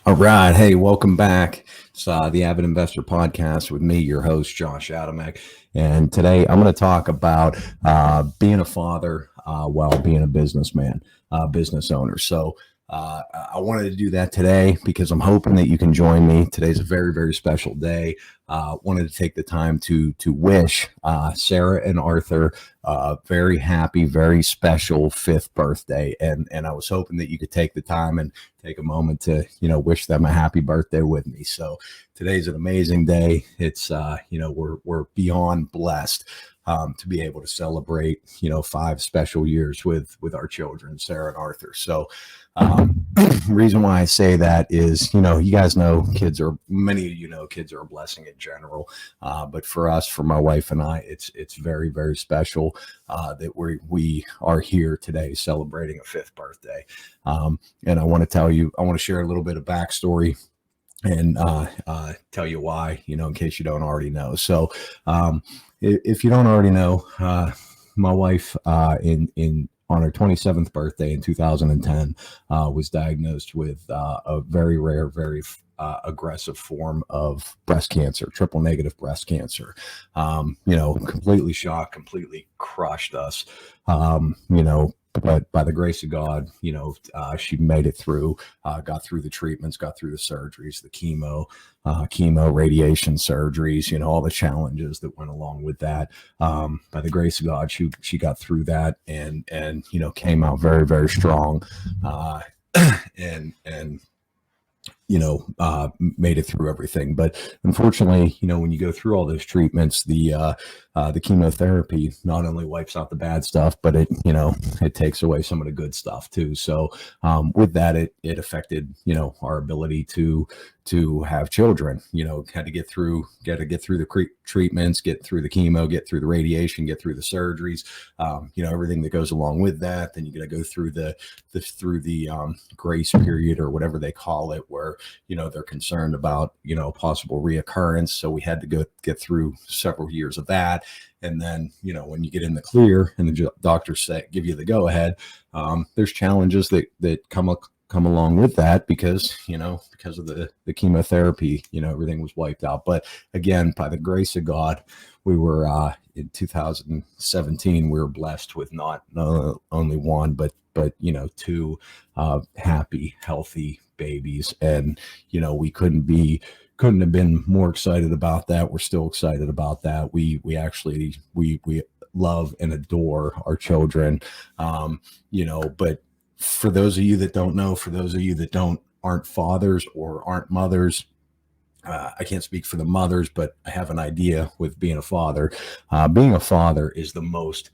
All right. Hey, welcome back. It's the Avid Investor Podcast with me, your host, Josh Adamek. And today I'm going to talk about being a father while being a businessman, business owner. So I wanted to do that today because I'm hoping that you can join me. Today's a very, very special day. Wanted to take the time to wish Sarah and Arthur very happy, very special fifth birthday. And I was hoping that you could take the time and take a moment to, wish them a happy birthday with me. So today's an amazing day. It's, we're beyond blessed to be able to celebrate, 5 special years with our children, Sarah and Arthur. So reason why I say that is, you guys know many of you know kids are a blessing in general. But for us, for my wife and I, it's very, very special that we are here today celebrating a 5th birthday. And I want to share a little bit of backstory and tell you why, in case you don't already know. So if you don't already know, my wife on her 27th birthday in 2010 was diagnosed with a very rare, very aggressive form of breast cancer, triple negative breast cancer. Completely shocked, completely crushed us. But by the grace of God, she made it through, got through the treatments, got through the surgeries, the chemo, radiation surgeries, all the challenges that went along with that. By the grace of God, she got through that and came out very, very strong. And made it through everything. But unfortunately, when you go through all those treatments, the chemotherapy not only wipes out the bad stuff, but it takes away some of the good stuff too. So with that, it affected, our ability to have children. Had to get through the treatments, get through the chemo, get through the radiation, get through the surgeries, everything that goes along with that. Then you got to go through the grace period or whatever they call it, where they're concerned about possible reoccurrence. So we had to get through several years of that. And then, when you get in the clear and the doctors give you the go ahead, there's challenges that come along with that because of the chemotherapy, everything was wiped out. But again, by the grace of God, we were in 2017, we were blessed with not only one, but 2 happy, healthy babies. And, we couldn't have been more excited about that. We're still excited about that. We love and adore our children. But for those of you that don't know, for those of you that aren't fathers or aren't mothers, I can't speak for the mothers, but I have an idea with being a father. Being a father is the most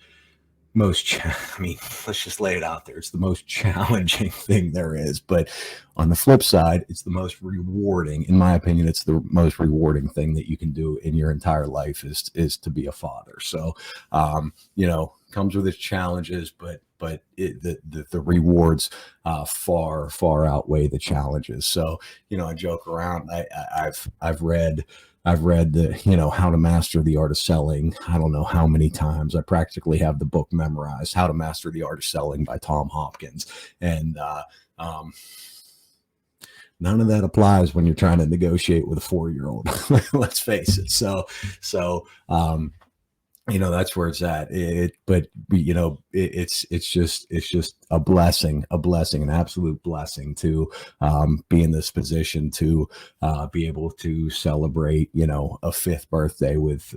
let's just lay it out there. It's the most challenging thing there is. But on the flip side, it's the most rewarding. In my opinion, it's the most rewarding thing that you can do in your entire life is to be a father. So, comes with its challenges, but the rewards far outweigh the challenges. So, I joke around. I've read the, How to Master the Art of Selling. I don't know how many times. I practically have the book memorized, How to Master the Art of Selling by Tom Hopkins. And none of that applies when you're trying to negotiate with a 4-year-old. Let's face it. So that's where it's at. It's just a blessing, an absolute blessing to be in this position to be able to celebrate, a 5th birthday with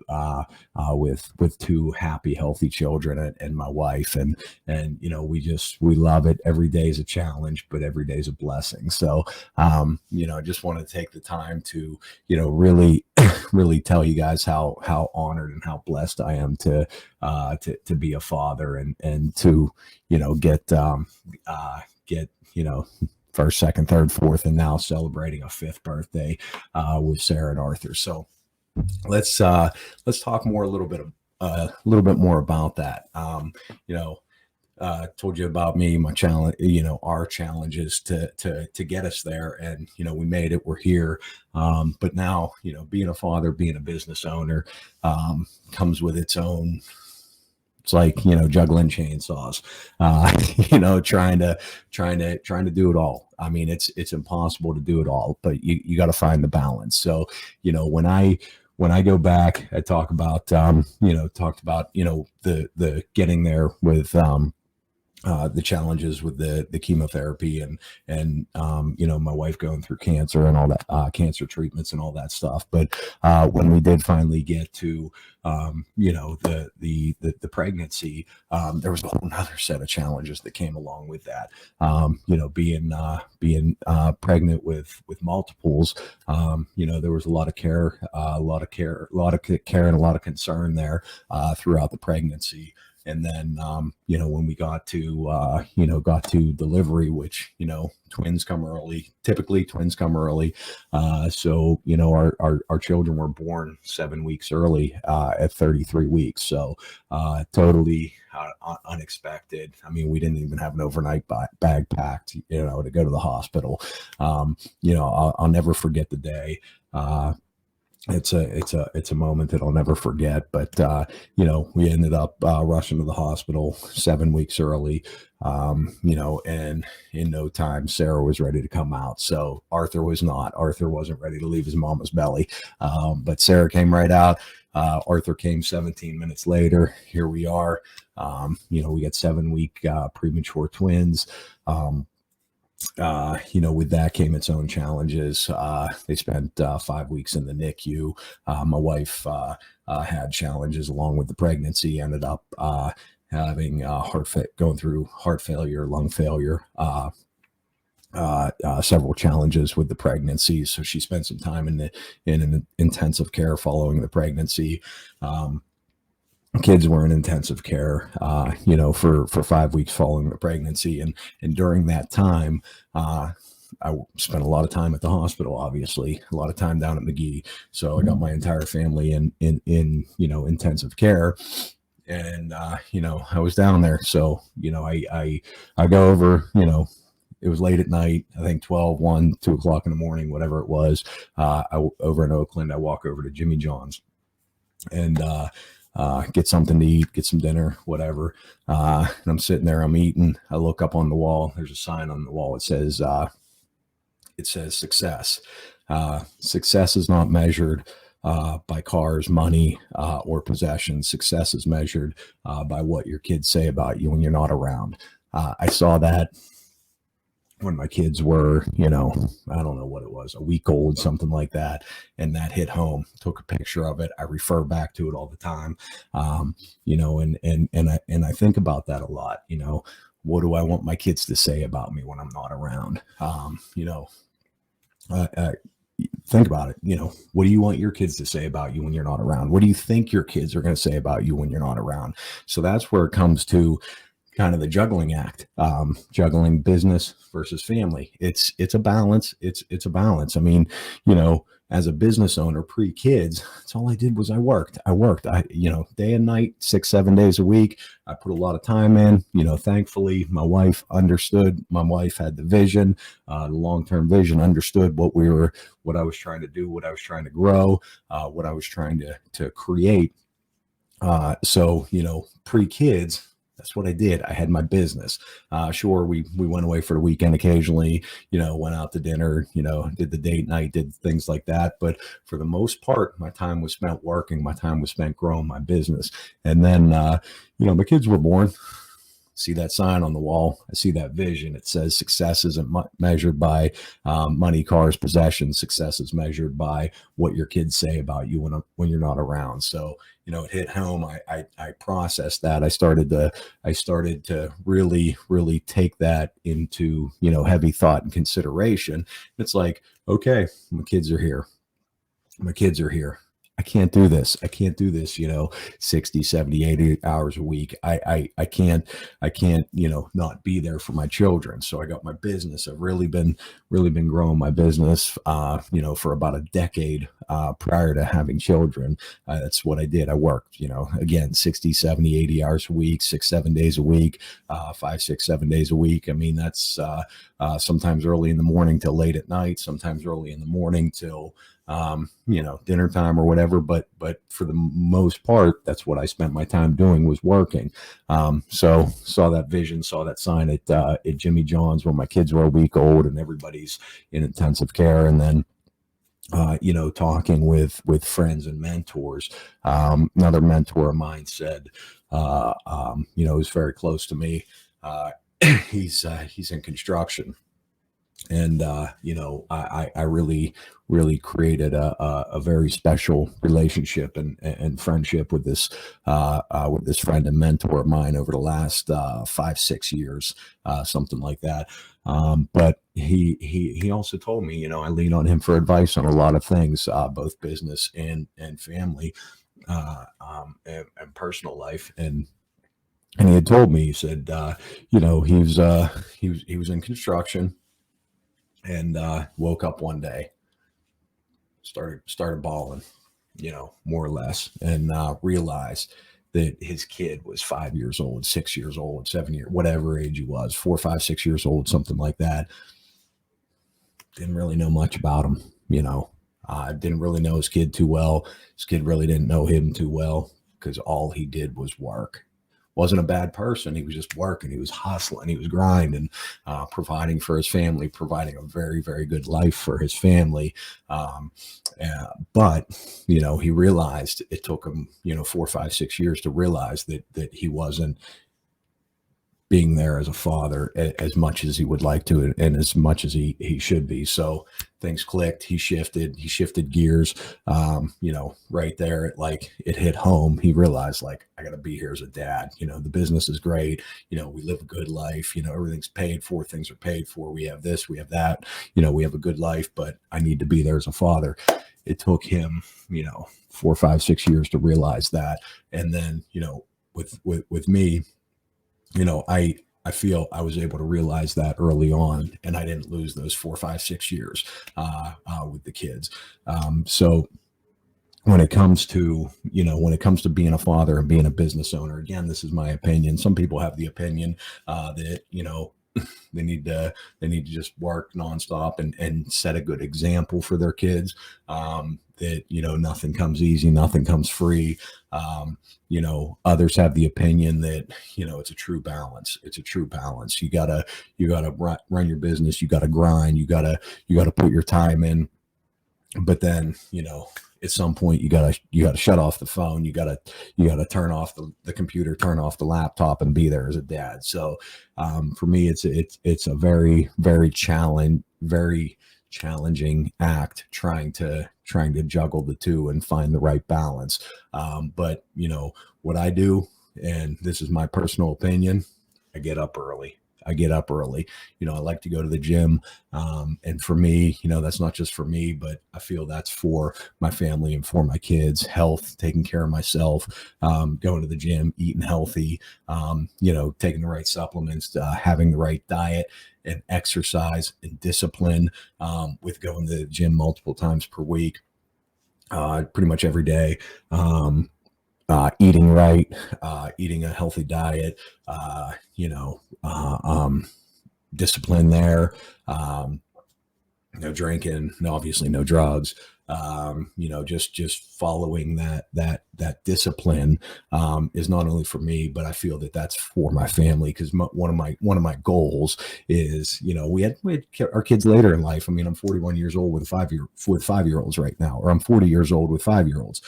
2 happy, healthy children and my wife. And we love it. Every day is a challenge, but every day is a blessing. So, I just want to take the time to, really, really tell you guys how honored and how blessed I am to be a father and to get first, second, third, fourth, and now celebrating a 5th birthday with Sarah and Arthur. So let's talk more a little bit more about that. Told you about me, my challenge, our challenges to get us there. And, we made it, we're here. But now, being a father, being a business owner, comes with its own It's like, you know, juggling chainsaws, you know, trying to do it all. I mean, it's impossible to do it all, but you got to find the balance. So, you know, when I go back, I talk about, you know, the getting there with, the challenges with the chemotherapy and you know, my wife going through cancer and all that, cancer treatments and all that stuff. But when we did finally get to you know, the pregnancy, there was a whole other set of challenges that came along with that. You know, being pregnant with multiples, you know, there was a lot of care, and a lot of concern there throughout the pregnancy. And then, you know, when we got to delivery, which, you know, twins come early, typically twins come early. So, you know, our children were born 7 weeks early, at 33 weeks. So, totally unexpected. I mean, we didn't even have an overnight bag packed, you know, to go to the hospital. You know, I'll never forget the day. It's a moment that I'll never forget. But you know, we ended up rushing to the hospital 7 weeks early. You know, and in no time, Sarah was ready to come out. So Arthur was not. Arthur wasn't ready to leave his mama's belly. But Sarah came right out. Arthur came 17 minutes later. Here we are. You know, we got 7-week premature twins. You know, with that came its own challenges. They spent 5 weeks in the NICU. My wife had challenges along with the pregnancy, ended up having going through heart failure, lung failure, several challenges with the pregnancy. So she spent some time in an intensive care following the pregnancy. Kids were in intensive care, you know, for 5 weeks following the pregnancy. And during that time, I spent a lot of time at the hospital, obviously, a lot of time down at McGee. So I got my entire family in, you know, intensive care. And, you know, I was down there. So, you know, I go over, you know, it was late at night, I think 12, 1, 2 o'clock in the morning, whatever it was. Over in Oakland, I walk over to Jimmy John's and, get something to eat, get some dinner, whatever. And I'm sitting there, I'm eating. I look up on the wall. There's a sign on the wall. It says success. Success is not measured by cars, money, or possessions. Success is measured by what your kids say about you when you're not around. I saw that when my kids were, you know, I don't know what it was, a week old, something like that. And that hit home. Took a picture of it. I refer back to it all the time. You know, and I think about that a lot. You know, what do I want my kids to say about me when I'm not around? You know, think about it. You know, what do you want your kids to say about you when you're not around? What do you think your kids are going to say about you when you're not around? So that's where it comes to kind of the juggling act, juggling business versus family. It's a balance. It's a balance. I mean, you know, as a business owner pre-kids, that's all I did was I worked, you know, day and night, 6-7 days a week. I put a lot of time in, you know, thankfully my wife understood. My wife had the vision, the long-term vision, understood what I was trying to do, what I was trying to grow, what I was trying to create. So, you know, pre-kids, that's what I did. I had my business. Sure, we went away for the weekend occasionally, you know, went out to dinner, you know, did the date night, did things like that. But for the most part, my time was spent working. My time was spent growing my business. And then, you know, my kids were born. See that sign on the wall. I see that vision. It says success isn't measured by money, cars, possessions. Success is measured by what your kids say about you when you're not around. So, you know, it hit home. I processed that. I started to really take that into, you know, heavy thought and consideration. It's like, okay, my kids are here. My kids are here. I can't do this. You know, 60, 70, 80 hours a week. I can't, you know, not be there for my children. So I got my business. I've really been growing my business, you know, for about a decade, prior to having children. That's what I did. I worked, you know, again, 60, 70, 80 hours a week, 6-7 days a week, 5, 6, 7 days a week. I mean, that's, sometimes early in the morning till late at night, sometimes early in the morning till, dinner time or whatever. But for the most part, that's what I spent my time doing, was working. So saw that vision, saw that sign at Jimmy John's when my kids were a week old and everybody's in intensive care. And then talking with friends and mentors. Another mentor of mine said, who's very close to me. He's in construction, and I really created a very special relationship and friendship with this friend and mentor of mine over the last 5-6 years, something like that. But he also told me, I lean on him for advice on a lot of things, both business and family, and personal life. And he had told me, he said, he was in construction, and woke up one day, started bawling, more or less, and realized that his kid was 5 years old, 6 years old, 7 years, whatever age he was, 4, 5, 6 years old, something like that. Didn't really know much about him, didn't really know his kid too well. His kid really didn't know him too well, because all he did was work. Wasn't a bad person. He was just working. He was hustling. He was grinding, providing for his family, providing a very, very good life for his family. But he realized, it took him, 4, 5, 6 years to realize that he wasn't being there as a father as much as he would like to, and as much as he should be. So things clicked. He shifted gears, right there. It hit home. He realized, I got to be here as a dad. The business is great. We live a good life. Everything's paid for. Things are paid for. We have this, we have that. We have a good life, but I need to be there as a father. It took him, 4, 5, 6 years to realize that. And then, with me, I feel I was able to realize that early on, and I didn't lose those 4, 5, 6 years with the kids. So when it comes to being a father and being a business owner, again, this is my opinion. Some people have the opinion that they need to just work nonstop and set a good example for their kids. That nothing comes easy, nothing comes free. Others have the opinion that it's a true balance. It's a true balance. You gotta run your business. You gotta grind. You gotta put your time in. But then at some point you gotta shut off the phone. You gotta turn off the computer, turn off the laptop, and be there as a dad. So for me, it's a very, very challenging act, trying to juggle the two and find the right balance. But what I do, and this is my personal opinion, I get up early. I like to go to the gym. And for me, that's not just for me, but I feel that's for my family and for my kids' health, taking care of myself, going to the gym, eating healthy, taking the right supplements, having the right diet and exercise and discipline, with going to the gym multiple times per week, pretty much every day. Eating right, eating a healthy diet, discipline there, no drinking, obviously no drugs, just following that discipline, is not only for me, but I feel that that's for my family. Because one of my goals is, we had our kids later in life. I mean, I'm 41 years old with 5-year-olds right now, or I'm 40 years old with 5-year-olds.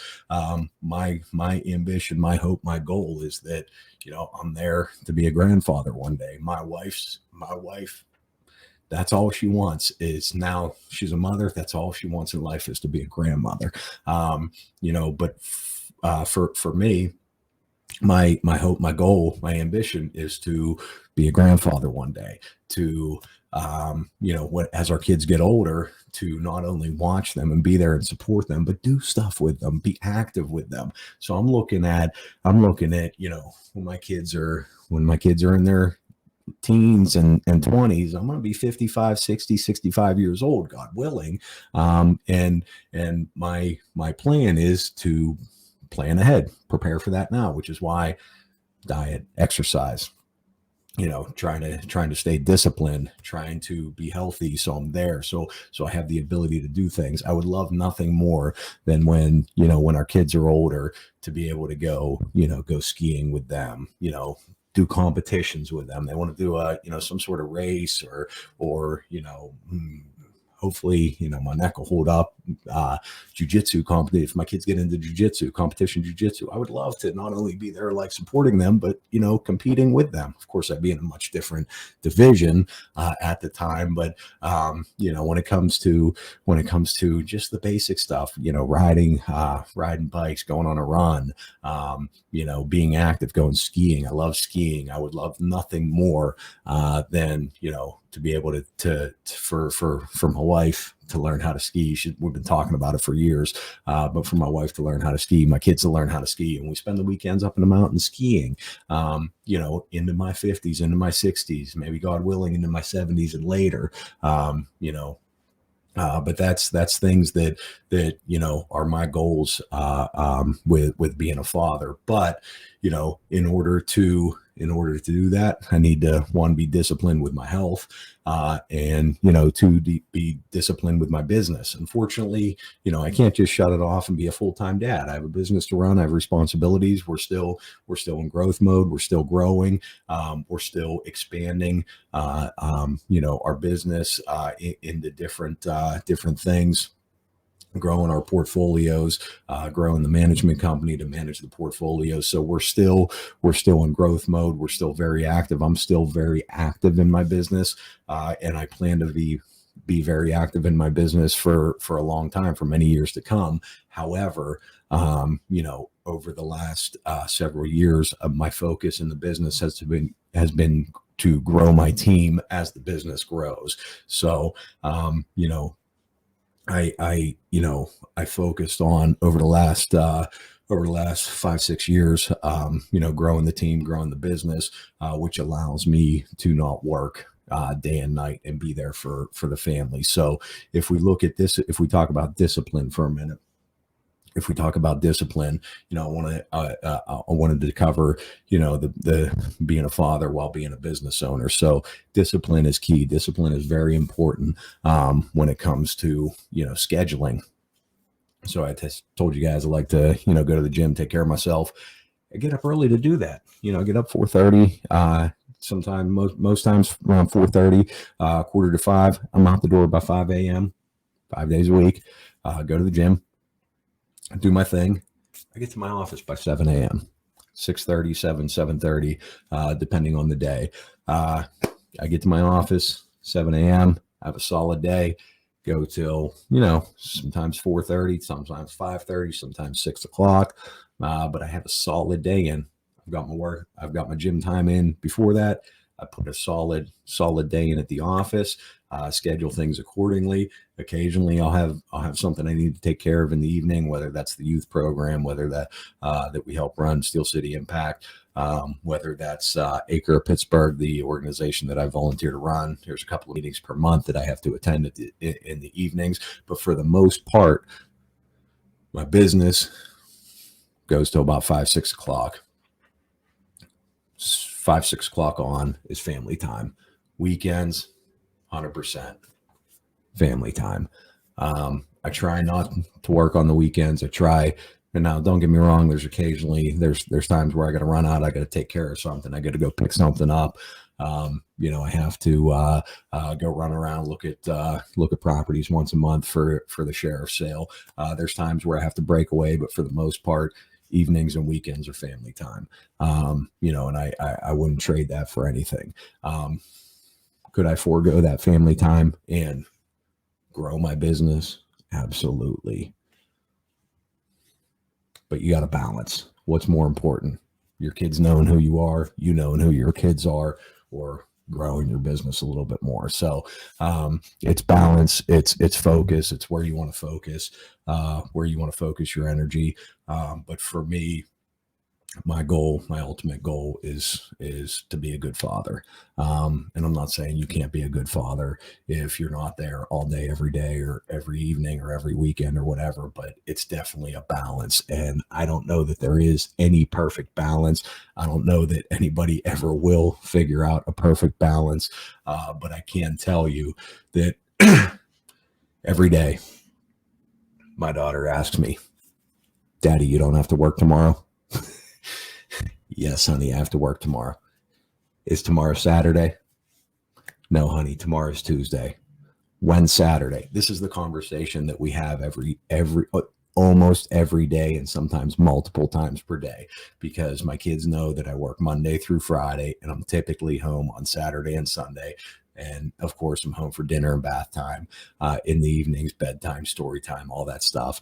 My ambition, my hope, my goal is that, I'm there to be a grandfather one day. My wife, that's all she wants is, now she's a mother. That's all she wants in life, is to be a grandmother. But for me, my hope, my goal, my ambition is to be a grandfather one day, to, as our kids get older, to not only watch them and be there and support them, but do stuff with them, be active with them. So I'm looking at, when my kids are in their teens and 20s, I'm going to be 55, 60, 65 years old, God willing. And my plan is to plan ahead, prepare for that now, which is why diet, exercise, trying to stay disciplined, trying to be healthy. So I'm there. So I have the ability to do things. I would love nothing more than when our kids are older to be able to go skiing with them, do competitions with them. They want to do some sort of race or hopefully, my neck will hold up. Jujitsu competition. If my kids get into competition jujitsu, I would love to not only be there like supporting them, but competing with them. Of course, I'd be in a much different division at the time, but when it comes to just the basic stuff, riding bikes, going on a run, being active, going skiing. I love skiing. I would love nothing more than to be able for my wife to learn how to ski. We've been talking about it for years, but for my wife to learn how to ski, my kids to learn how to ski, and we spend the weekends up in the mountains skiing, into my 50s, into my 60s, maybe God willing, into my 70s and later, but that's things that are my goals with being a father. But in order to do that, I need to, one, be disciplined with my health, and two, be disciplined with my business. Unfortunately, I can't just shut it off and be a full-time dad. I have a business to run. I have responsibilities. We're still in growth mode. We're still growing. We're still expanding our business into different things, growing our portfolios, growing the management company to manage the portfolio. So we're still in growth mode. We're still very active. I'm still very active in my business, and I plan to be very active in my business for a long time, for many years to come. However, over the last several years, my focus in the business has been to grow my team as the business grows. So, I focused on over the last 5-6 years, growing the team, growing the business, which allows me to not work day and night and be there for the family. So if we look at this, if we talk about discipline for a minute, I wanted to cover, the being a father while being a business owner. So discipline is key. Discipline is very important when it comes to, scheduling. So I told you guys I like to, go to the gym, take care of myself. I get up early to do that. I get up 4:30. Sometimes, most times around 4:30, 4:45. I'm out the door by 5 a.m. 5 days a week. Go to the gym, do my thing. I get to my office by 7 a.m. 6:30, 7:30, depending on the day. I get to my office 7 a.m. I have a solid day. Go till sometimes 4:30, sometimes 5:30, sometimes 6 o'clock. But I have a solid day in. I've got my work. I've got my gym time in before that. I put a solid day in at the office. Schedule things accordingly. Occasionally, I'll have something I need to take care of in the evening, whether that's the youth program, whether that we help run, Steel City Impact, whether that's Acre of Pittsburgh, the organization that I volunteer to run. There's a couple of meetings per month that I have to attend in the evenings. But for the most part, my business goes to about 5-6 o'clock. 5-6 o'clock on is family time. Weekends, 100% family time. I try not to work on the weekends. I try, and now don't get me wrong, there's times where I got to run out. I got to take care of something. I got to go pick something up. I have to go run around, look at properties once a month for the sheriff's sale. There's times where I have to break away, but for the most part, evenings and weekends are family time. And I wouldn't trade that for anything. Could I forego that family time and grow my business? Absolutely. But you got to balance. What's more important? Your kids knowing who you are, you knowing who your kids are, or growing your business a little bit more. So it's balance, it's focus, it's where you want to focus your energy. But for me, my goal, my ultimate goal is to be a good father. And I'm not saying you can't be a good father if you're not there all day, every day, or every evening, or every weekend, or whatever. But it's definitely a balance, and I don't know that there is any perfect balance. I don't know that anybody ever will figure out a perfect balance. But I can tell you that every day, my daughter asks me, "Daddy, you don't have to work tomorrow?" Yes, honey, I have to work tomorrow. Is tomorrow Saturday? No, honey, tomorrow's Tuesday. When's Saturday? This is the conversation that we have every almost every day, and sometimes multiple times per day, because my kids know that I work Monday through Friday, and I'm typically home on Saturday and Sunday. And of course, I'm home for dinner and bath time, in the evenings, bedtime, story time, all that stuff.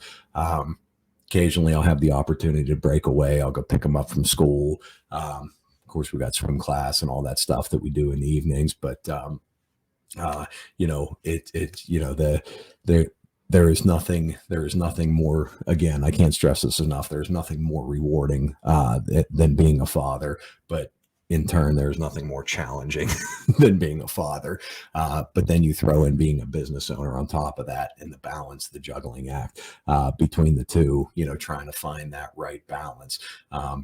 Occasionally I'll have the opportunity to break away. I'll go pick them up from school. Of course, we got swim class and all that stuff that we do in the evenings. But there is nothing more. Again, I can't stress this enough. There's nothing more rewarding than being a father. But in turn, there's nothing more challenging than being a father. But then you throw in being a business owner on top of that, and the balance, the juggling act between the two, trying to find that right balance.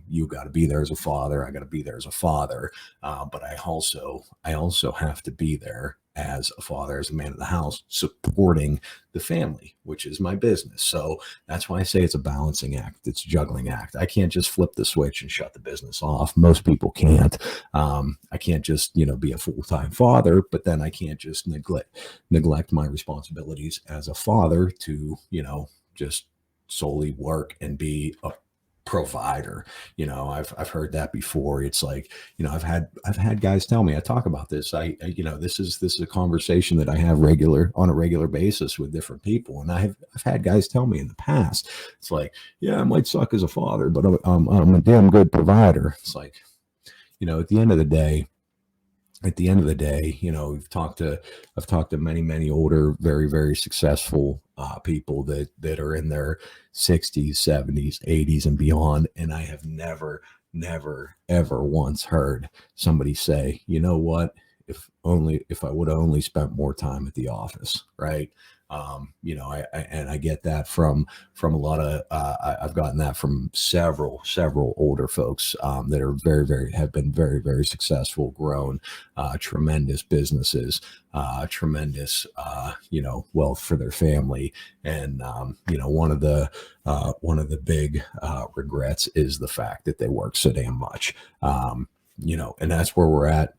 You got to be there as a father. I got to be there as a father. But I also have to be there as a father, as a man of the house, supporting the family, which is my business. So that's why I say it's a balancing act. It's a juggling act. I can't just flip the switch and shut the business off. Most people can't. I can't just, be a full-time father, but then I can't just neglect my responsibilities as a father to, just solely work and be a provider. I've heard that before. It's like, I've had guys tell me, I talk about this. This is a conversation that I have on a regular basis with different people. And I've had guys tell me in the past, it's like, yeah, I might suck as a father, but I'm a damn good provider. It's like, at the end of the day, I've talked to many older, very, very successful people that are in their 60s, 70s, 80s, and beyond. And I have never, ever once heard somebody say, you know what, if I would have only spent more time at the office, right? I get that from a lot of, I've gotten that from several older folks that are have been very, very successful, grown tremendous businesses, tremendous, wealth for their family. And, one of the big regrets is the fact that they work so damn much. And that's where we're at.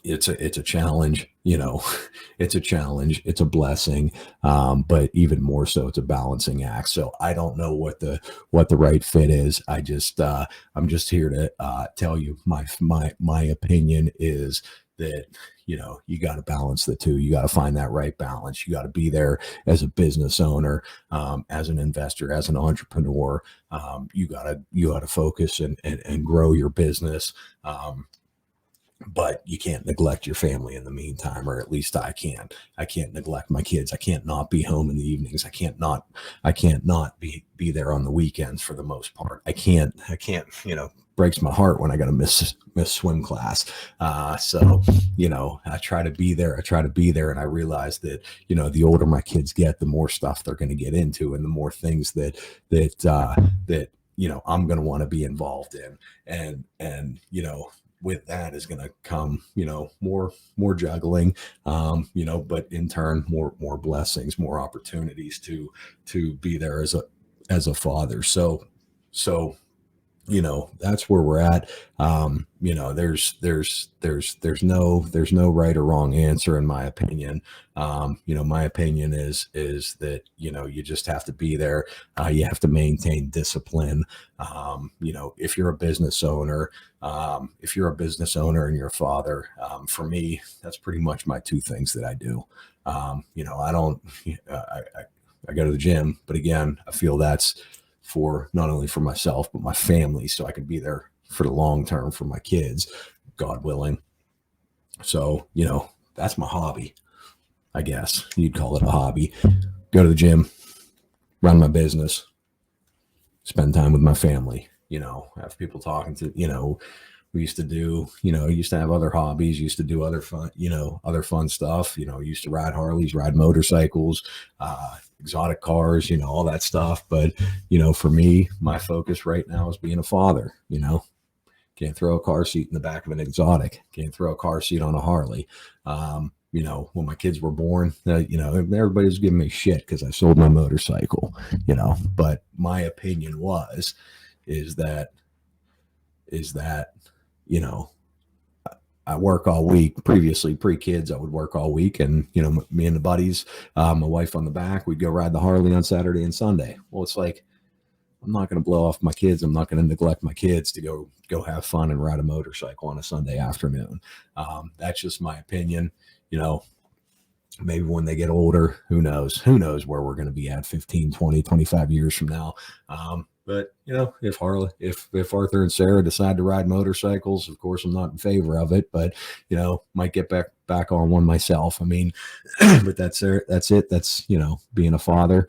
It's a challenge, it's a challenge, it's a blessing. But even more so, it's a balancing act. So I don't know what the right fit is. I'm just here to tell you my opinion is that, you got to balance the two. You got to find that right balance. You got to be there as a business owner, as an investor, as an entrepreneur. You gotta focus and grow your business. But you can't neglect your family in the meantime, or at least I can't. I can't neglect my kids. I can't not be home in the evenings. I can't not be there on the weekends for the most part. I can't, breaks my heart when I got to miss swim class. So, I try to be there. And I realize that, the older my kids get, the more stuff they're going to get into, and the more things that I'm going to want to be involved in. And, with that is going to come, more juggling, but in turn, more blessings, more opportunities to be there as a father. So, that's where we're at. There's no right or wrong answer, in my opinion. My opinion is that, you just have to be there. You have to maintain discipline. If you're a business owner, and you're a father, for me, that's pretty much my two things that I do. I don't, I go to the gym, but again, I feel that's for not only for myself, but my family, so I can be there for the long term for my kids, God willing. So, that's my hobby. I guess you'd call it a hobby. Go to the gym, run my business, spend time with my family. have people talking to, we used to do, used to have other hobbies, used to do other fun, other fun stuff, used to ride Harleys, ride motorcycles, exotic cars, all that stuff. But, for me, my focus right now is being a father. Can't throw a car seat in the back of an exotic, can't throw a car seat on a Harley. When my kids were born, everybody was giving me shit because I sold my motorcycle, but my opinion is that, I work all week. Previously, pre-kids, I would work all week, and me and the buddies, my wife on the back, we'd go ride the Harley on Saturday and Sunday. Well, it's like, I'm not going to blow off my kids. I'm not going to neglect my kids to go have fun and ride a motorcycle on a Sunday afternoon. That's just my opinion. Maybe when they get older, who knows where we're going to be at 15, 20, 25 years from now. But if Arthur and Sarah decide to ride motorcycles, of course, I'm not in favor of it, but, might get back on one myself. I mean, but that's it. That's, being a father.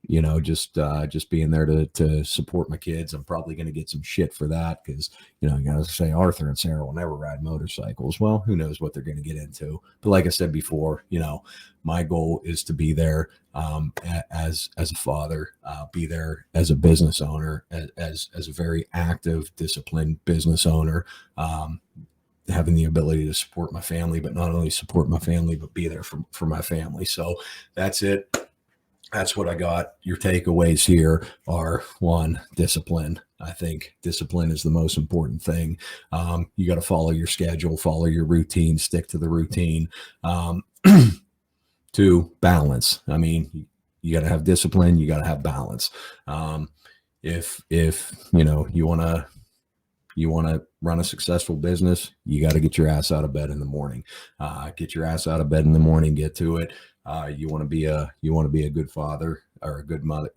Just being there to support my kids. I'm probably going to get some shit for that because, you gotta say Arthur and Sarah will never ride motorcycles. Well, who knows what they're going to get into. But like I said before, my goal is to be there as a father, be there as a business owner, as a very active, disciplined business owner, having the ability to support my family, but not only support my family, but be there for my family. So that's it. That's what I got. Your takeaways here are: one, discipline. I think discipline is the most important thing. You got to follow your schedule, follow your routine, stick to the routine. Two, balance. I mean, you got to have discipline. You got to have balance. If you want to run a successful business, you got to get your ass out of bed in the morning. Get your ass out of bed in the morning. Get to it. You want to be a good father or a good mother,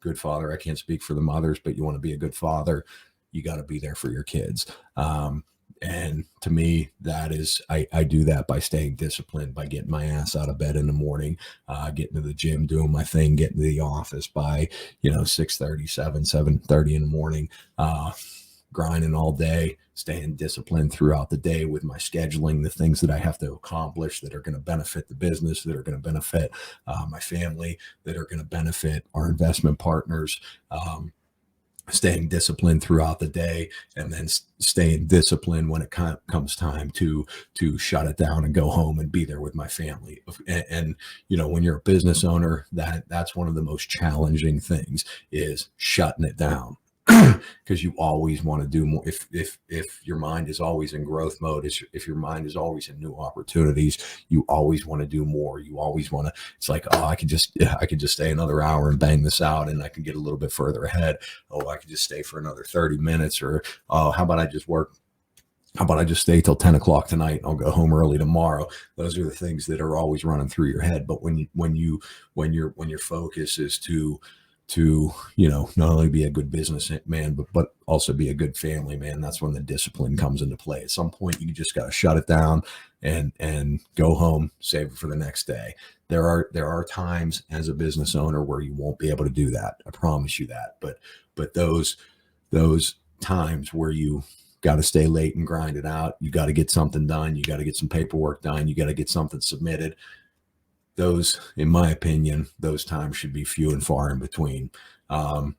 good father. I can't speak for the mothers, but you want to be a good father. You got to be there for your kids. And to me, that is, I do that by staying disciplined, by getting my ass out of bed in the morning, getting to the gym, doing my thing, getting to the office by, 6:30, 7:30 in the morning, grinding all day, staying disciplined throughout the day with my scheduling, the things that I have to accomplish that are going to benefit the business, that are going to benefit my family, that are going to benefit our investment partners, staying disciplined throughout the day, and then staying disciplined when it comes time to shut it down and go home and be there with my family. And when you're a business owner, that's one of the most challenging things is shutting it down. Because you always want to do more. If your mind is always in growth mode, if your mind is always in new opportunities, you always want to do more. You always want to. It's like, oh, I could just stay another hour and bang this out, and I can get a little bit further ahead. Oh, I could just stay for another 30 minutes, or oh, how about I just stay till 10 o'clock tonight and I'll go home early tomorrow. Those are the things that are always running through your head. But when your focus is to not only be a good businessman, but also be a good family man, that's when the discipline comes into play. At some point, you just got to shut it down and go home, save it for the next day. There are times as a business owner where you won't be able to do that. I promise you that. But those times where you got to stay late and grind it out, you got to get something done, you got to get some paperwork done, you got to get something submitted. Those, in my opinion, those times should be few and far in between. And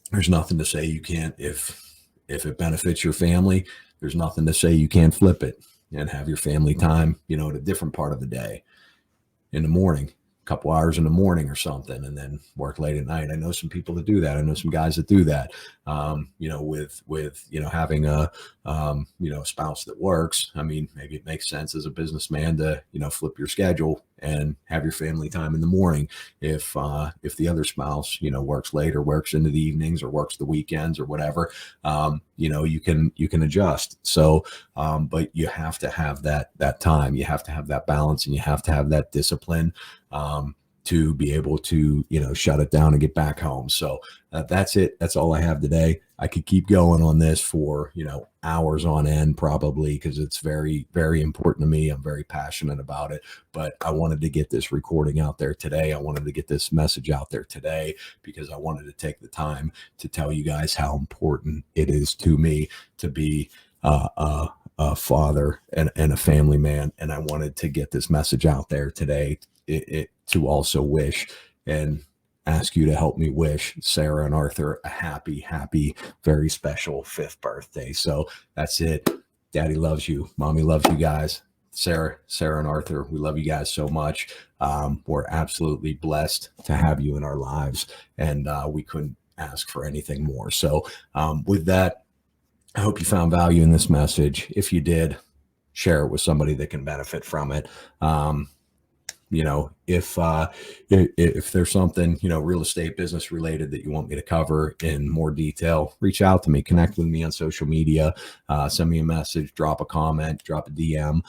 there's nothing to say you can't, if it benefits your family, there's nothing to say you can't flip it and have your family time, at a different part of the day, in the morning, a couple hours in the morning or something, and then work late at night. I know some people that do that. I know some guys that do that, with having a spouse that works. I mean, maybe it makes sense as a businessman to, flip your schedule and have your family time in the morning. If the other spouse, works late or works into the evenings or works the weekends or whatever, you can adjust. So, but you have to have that time, you have to have that balance, and you have to have that discipline. to be able to, shut it down and get back home. So that's it. That's all I have today. I could keep going on this for, hours on end, probably, because it's very, very important to me. I'm very passionate about it, but I wanted to get this recording out there today. I wanted to get this message out there today because I wanted to take the time to tell you guys how important it is to me to be a father and a family man. And I wanted to get this message out there today to also wish and ask you to help me wish Sarah and Arthur a happy, very special 5th birthday. So that's it. Daddy loves you. Mommy loves you guys. Sarah and Arthur, we love you guys so much. We're absolutely blessed to have you in our lives, and we couldn't ask for anything more. So with that, I hope you found value in this message. If you did, share it with somebody that can benefit from it. If there's something, real estate business related that you want me to cover in more detail, reach out to me, connect with me on social media, send me a message, drop a comment, drop a DM,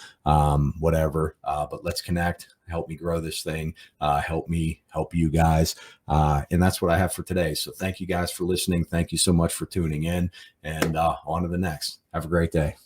whatever. But let's connect, help me grow this thing, help me help you guys. And that's what I have for today. So thank you guys for listening. Thank you so much for tuning in, and on to the next. Have a great day.